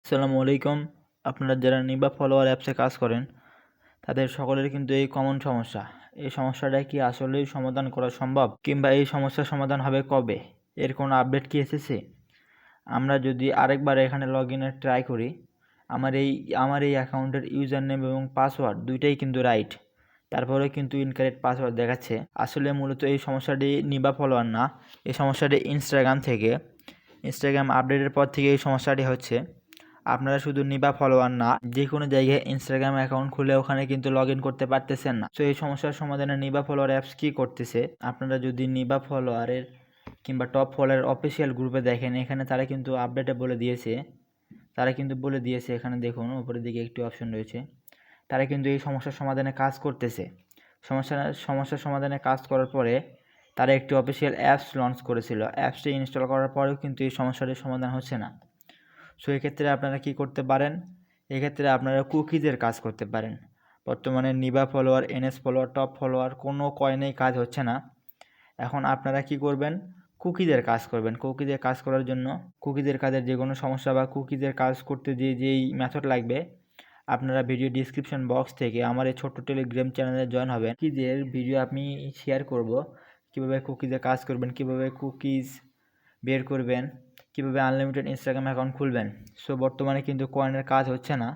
আসসালামু আলাইকুম। আপনারা যারা নিবা ফলোয়ার অ্যাপসে কাজ করেন তাদের সকলের কিন্তু এই কমন সমস্যা। এই সমস্যাটা কি আসলেই সমাধান করা সম্ভব, কিংবা এই সমস্যার সমাধান হবে কবে? এর কোনো আপডেট কি এসেছে? আমরা যদি আরেকবার এখানে লগ ইনে ট্রাই করি, আমার এই অ্যাকাউন্টের ইউজার নেম এবং পাসওয়ার্ড দুইটাই কিন্তু রাইট, তারপরেও কিন্তু ইনকারেক্ট পাসওয়ার্ড দেখাচ্ছে। আসলে মূলত এই সমস্যাটি নিবা ফলোয়ার না, এই সমস্যাটি ইনস্টাগ্রাম আপডেটের পর থেকে এই সমস্যাটি হচ্ছে। আপনারা শুধু নিবা ফলোয়ার না, যে কোনো জায়গায় ইনস্টাগ্রাম অ্যাকাউন্ট খুলে ওখানে কিন্তু লগ ইন করতে পারতেছেন না। তো এই সমস্যার সমাধানে নিবা ফলোয়ার অ্যাপস কী করতেছে, আপনারা যদি নিবা ফলোয়ারের কিংবা টপ ফলোয়ারের অফিসিয়াল গ্রুপে দেখেন, এখানে তারা কিন্তু আপডেটে বলে দিয়েছে, এখানে দেখুন উপরের দিকে একটি অপশন রয়েছে। তারা কিন্তু এই সমস্যার সমাধানে কাজ করতেছে। সমস্যার সমাধানে কাজ করার পরে তারা একটি অফিসিয়াল অ্যাপস লঞ্চ করেছিল। অ্যাপসটি ইনস্টল করার পরেও কিন্তু এই সমস্যাটির সমাধান হচ্ছে না। সো এক্ষেত্রে আপনারা কি করতে পারেন? এক্ষেত্রে আপনারা কুকিজের কাজ করতে পারেন। বর্তমানে নিবা follower, NS follower, top follower কোনো কয়েনেই কাজ হচ্ছে না। এখন আপনারা কি করবেন? কুকিজের কাজ করবেন। কুকিজের কাজ করার জন্য কুকিজের কাজের যে কোনো সমস্যা বা কুকিজের কাজ করতে যেই মেথড লাগবে, আপনারা ভিডিও ডিসক্রিপশন বক্স থেকে আমার এই ছোট্ট টেলিগ্রাম চ্যানেলে জয়েন হবেন। কুকিজের ভিডিও আমি শেয়ার করব, কীভাবে কুকিজে কাজ করবেন, কীভাবে কুকিজ বের করবেন, কীভাবে আনলিমিটেড ইনস্টাগ্রাম অ্যাকাউন্ট খুলবেন। সো বর্তমানে কিন্তু কয়েনের কাজ হচ্ছে না।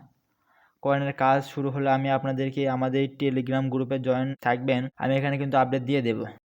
কয়েনের কাজ শুরু হলে আমি আপনাদেরকে আমাদের টেলিগ্রাম গ্রুপে জয়েন থাকবেন, আমি এখানে কিন্তু আপডেট দিয়ে দেব।